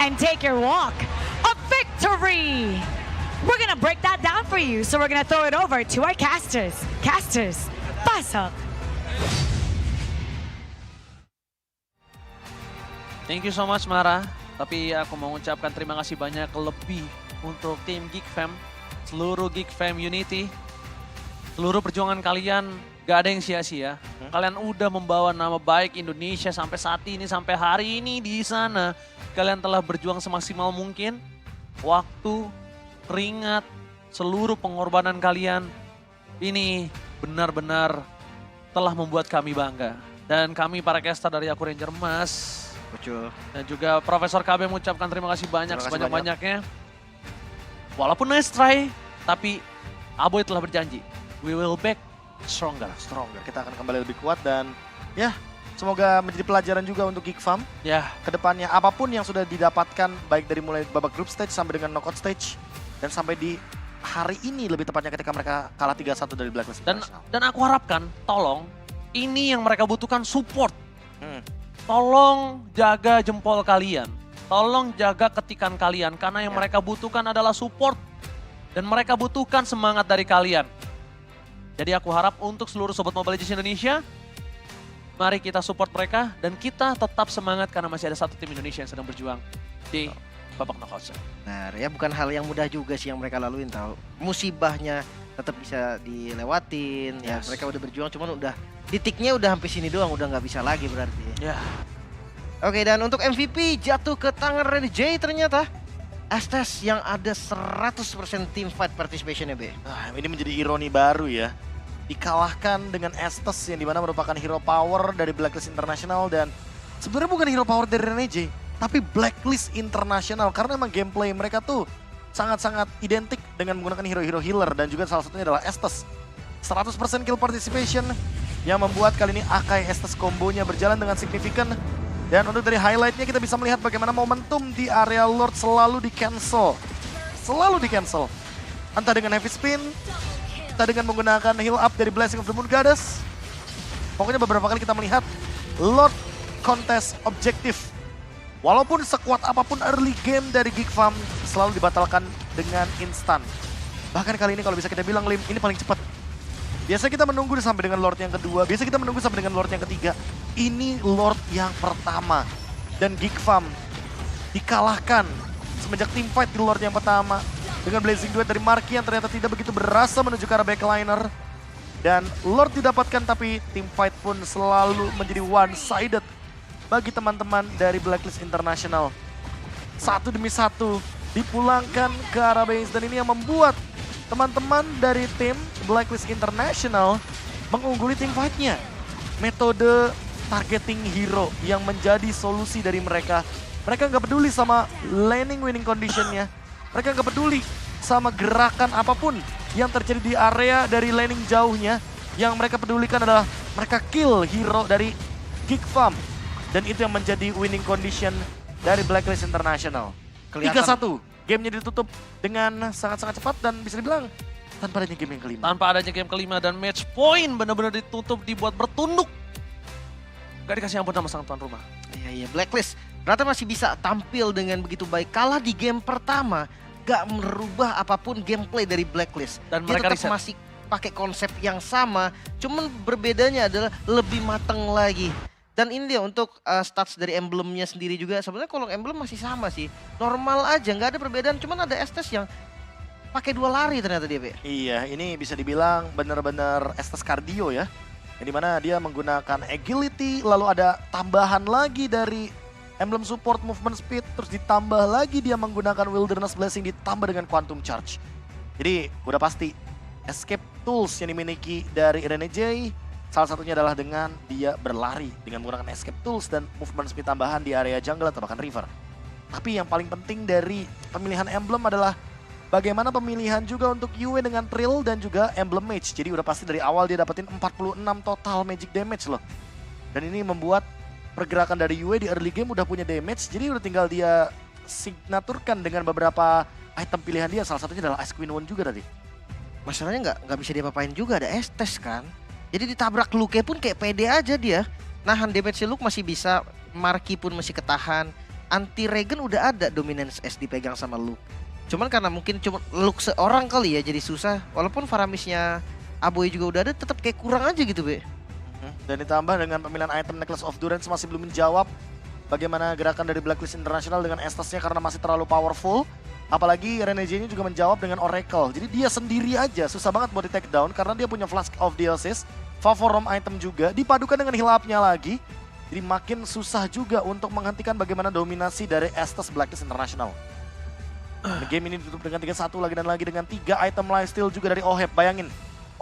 and take your walk of victory. We're gonna break that down for you, so we're gonna throw it over to our casters. Casters, pasok.
Thank you so much, Mara. Tapi aku mengucapkan terima kasih banyak lebih untuk tim Geek Fam, seluruh Geek Fam Unity, seluruh perjuangan kalian gak ada yang sia-sia. Kalian udah membawa nama baik Indonesia sampai saat ini, sampai hari ini di sana. Kalian telah berjuang semaksimal mungkin. Waktu, keringat, seluruh pengorbanan kalian ini benar-benar telah membuat kami bangga. Dan kami para caster dari Aku Ranger Mas,
Betul.
dan juga Profesor KB mengucapkan terima kasih banyak sebanyak-banyaknya. Walaupun nice try, tapi Aboy telah berjanji, we will back stronger.
Kita akan kembali lebih kuat dan ya semoga menjadi pelajaran juga untuk Geek Fam.
Ya.
Kedepannya apapun yang sudah didapatkan baik dari mulai babak group stage sampai dengan knockout stage dan sampai di hari ini lebih tepatnya ketika mereka kalah 3-1 dari Blacklist International.
Dan aku harapkan tolong ini yang mereka butuhkan support. Tolong jaga jempol kalian. Tolong jaga ketikan kalian. Karena yang mereka butuhkan adalah support. Dan mereka butuhkan semangat dari kalian. Jadi aku harap untuk seluruh Sobat Mobile Legends Indonesia, mari kita support mereka. Dan kita tetap semangat karena masih ada satu tim Indonesia yang sedang berjuang di babak knockout.
Nah, ya bukan hal yang mudah juga sih yang mereka laluin tahu. Musibahnya tetap bisa dilewatin. Ya mereka udah berjuang cuman udah titiknya udah sampai sini doang, udah nggak bisa lagi berarti.
Ya.
Oke, dan untuk MVP jatuh ke tangan Red J ternyata. Estes yang ada 100% team fight participationnya, B.
Nah, ini menjadi ironi baru ya. Dikalahkan dengan Estes yang dimana merupakan hero power dari Blacklist International dan sebenarnya bukan hero power dari Red J, tapi Blacklist International karena emang gameplay mereka tuh sangat-sangat identik dengan menggunakan hero-hero healer dan juga salah satunya adalah Estes. 100% kill participation yang membuat kali ini Akai Estes kombonya berjalan dengan signifikan. Dan untuk dari highlightnya kita bisa melihat bagaimana momentum di area Lord selalu di-cancel. Selalu di-cancel. Entah dengan heavy spin, entah dengan menggunakan heal up dari Blessing of the Moon Goddess. Pokoknya beberapa kali kita melihat Lord contest objektif. Walaupun sekuat apapun early game dari Geek Fam selalu dibatalkan dengan instan. Bahkan kali ini kalau bisa kita bilang Lim, ini paling cepat. Biasa kita menunggu sampai dengan Lord yang kedua, biasa kita menunggu sampai dengan Lord yang ketiga. Ini Lord yang pertama. Dan Geek Fam dikalahkan semenjak team fight di Lord yang pertama. dengan Blazing Duet dari Marky yang ternyata tidak begitu berasa menuju ke arah backliner. Dan Lord didapatkan, tapi team fight pun selalu menjadi one-sided bagi teman-teman dari Blacklist International. Satu demi satu dipulangkan ke arah base, dan ini yang membuat teman-teman dari tim Blacklist International mengungguli tim fight-nya. Metode targeting hero yang menjadi solusi dari mereka. Mereka nggak peduli sama laning winning condition-nya. Mereka nggak peduli sama gerakan apapun yang terjadi di area dari laning jauhnya. Yang mereka pedulikan adalah mereka kill hero dari Geek Farm. Dan itu yang menjadi winning condition dari Blacklist International. 3-1, gamenya ditutup dengan sangat-sangat cepat dan bisa dibilang tanpa adanya game yang kelima.
Tanpa adanya game kelima dan match point benar-benar ditutup, dibuat bertunduk. Gak dikasih ampun sama sang tuan rumah.
Iya, Blacklist ternyata masih bisa tampil dengan begitu baik. Kalah di game pertama, gak merubah apapun gameplay dari Blacklist.
Dan
Dia
mereka
tetap masih pakai konsep yang sama, cuman berbedanya adalah lebih mateng lagi. Dan ini dia untuk stats dari emblemnya sendiri juga. Sebenarnya kalau emblem masih sama sih, normal aja, nggak ada perbedaan. Cuman ada Estes yang pakai 2 lari ternyata dia, Be.
Iya, ini bisa dibilang benar-benar Estes cardio ya. Yang dimana dia menggunakan agility, lalu ada tambahan lagi dari emblem support movement speed, terus ditambah lagi dia menggunakan wilderness blessing ditambah dengan quantum charge. Jadi udah pasti escape tools yang dimiliki dari RNJ, salah satunya adalah dengan dia berlari dengan menggunakan escape tools dan movement speed tambahan di area jungle atau bahkan river. Tapi yang paling penting dari pemilihan emblem adalah bagaimana pemilihan juga untuk Yue dengan Trill dan juga Emblem Mage. Jadi udah pasti dari awal dia dapetin 46 total magic damage loh. Dan ini membuat pergerakan dari Yue di early game udah punya damage. Jadi udah tinggal dia signaturkan dengan beberapa item pilihan dia. Salah satunya adalah Ice Queen One juga tadi.
Masalahnya nggak bisa diapa-apain juga, ada Estes kan. Jadi ditabrak Luke pun kayak pede aja dia. Nahan damage Luke masih bisa, Marky pun masih ketahan. Anti-Regen udah ada, Dominance S dipegang sama Luke. Cuman karena mungkin cuma Luke seorang kali ya jadi susah. Walaupun Faramisnya Aboy juga udah ada, tetap kayak kurang aja gitu, Be.
Dan ditambah dengan pemilihan item Necklace of Durance masih belum menjawab bagaimana gerakan dari Blacklist International dengan Estes-nya karena masih terlalu powerful. Apalagi RNJ-nya juga menjawab dengan Oracle. Jadi dia sendiri aja susah banget buat di take down karena dia punya Flask of Dionysus, Favorom item juga, dipadukan dengan heal up-nya lagi. Jadi makin susah juga untuk menghentikan bagaimana dominasi dari Estes Blacklist International. Game ini ditutup dengan 3-1 lagi dan lagi dengan 3 item lifesteal juga dari Oheb. Bayangin,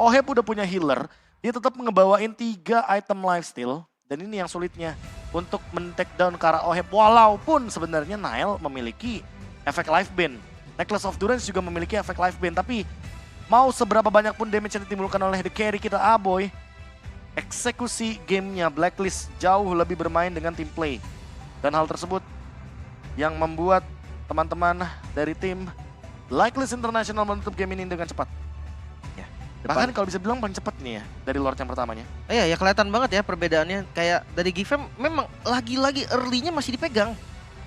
Oheb udah punya healer, dia tetap ngebawain 3 item lifesteal. Dan ini yang sulitnya untuk men-take down ke arah Oheb. Walaupun sebenarnya Nile memiliki efek life ban. Necklace of Durance juga memiliki efek life ban. Tapi mau seberapa banyak pun damage yang ditimbulkan oleh the carry kita Aboy, eksekusi gamenya Blacklist jauh lebih bermain dengan team play. Dan hal tersebut yang membuat teman-teman dari tim Blacklist International menutup game ini dengan cepat. Ya, bahkan kalau bisa bilang paling cepat nih ya dari Lord yang pertamanya.
Iya, ya kelihatan banget ya perbedaannya. Kayak dari Gifem memang lagi-lagi early-nya masih dipegang.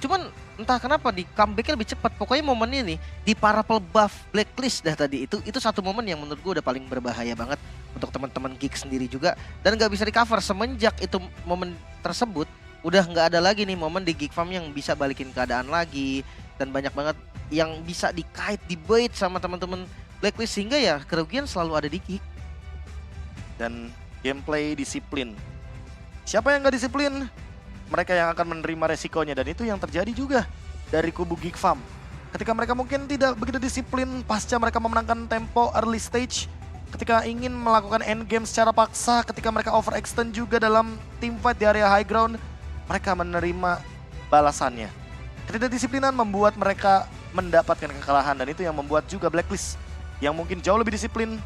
Cuman entah kenapa di comeback-nya lebih cepat. Pokoknya momen ini di Parapel buff Blacklist dah tadi. Itu satu momen yang menurut gue udah paling berbahaya banget untuk teman-teman Geek sendiri juga. Dan nggak bisa di cover semenjak itu momen tersebut. Udah nggak ada lagi nih momen di Geek Farm yang bisa balikin keadaan lagi. Dan banyak banget yang bisa di-kite, di-bait sama teman-teman Blacklist. Sehingga ya kerugian selalu ada di Geek.
Dan gameplay disiplin. Siapa yang nggak disiplin? Mereka yang akan menerima resikonya. Dan itu yang terjadi juga dari kubu Geek Farm. Ketika mereka mungkin tidak begitu disiplin pasca mereka memenangkan tempo early stage. Ketika ingin melakukan endgame secara paksa, ketika mereka overextend juga dalam team fight di area high ground, mereka menerima balasannya. Ketidakdisiplinan membuat mereka mendapatkan kekalahan dan itu yang membuat juga Blacklist yang mungkin jauh lebih disiplin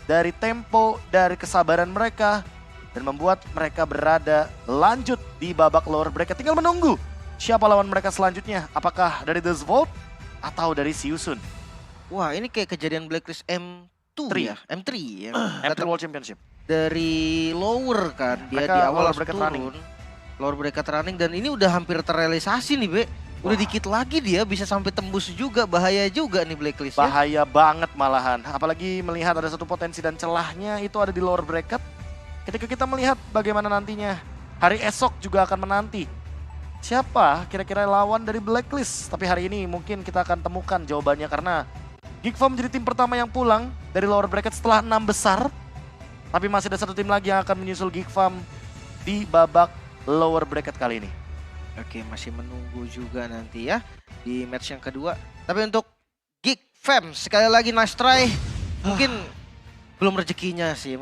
dari tempo, dari kesabaran mereka dan membuat mereka berada lanjut di babak lower bracket. Tinggal menunggu siapa lawan mereka selanjutnya, apakah dari The Vault atau dari Siusun.
Wah, ini kayak kejadian Blacklist M2 ya, M3 ya.
M3 World Championship.
Dari lower kan, dia
Mereka
di awal
lower
harus
bracket
turun.
running.
Lower bracket running dan ini udah hampir terrealisasi nih, Be. Udah dikit lagi dia bisa sampai tembus juga, bahaya juga nih Blacklist ya.
Bahaya banget malahan, apalagi melihat ada satu potensi dan celahnya itu ada di lower bracket. Ketika kita melihat bagaimana nantinya hari esok juga akan menanti siapa kira-kira lawan dari Blacklist. Tapi hari ini mungkin kita akan temukan jawabannya karena Geek Farm menjadi tim pertama yang pulang dari lower bracket setelah 6 besar. Tapi masih ada satu tim lagi yang akan menyusul Geek Farm di babak lower bracket kali ini.
Oke, masih menunggu juga nanti ya di match yang kedua. Tapi untuk Geek Fam sekali lagi nice try. Mungkin belum rezekinya sih.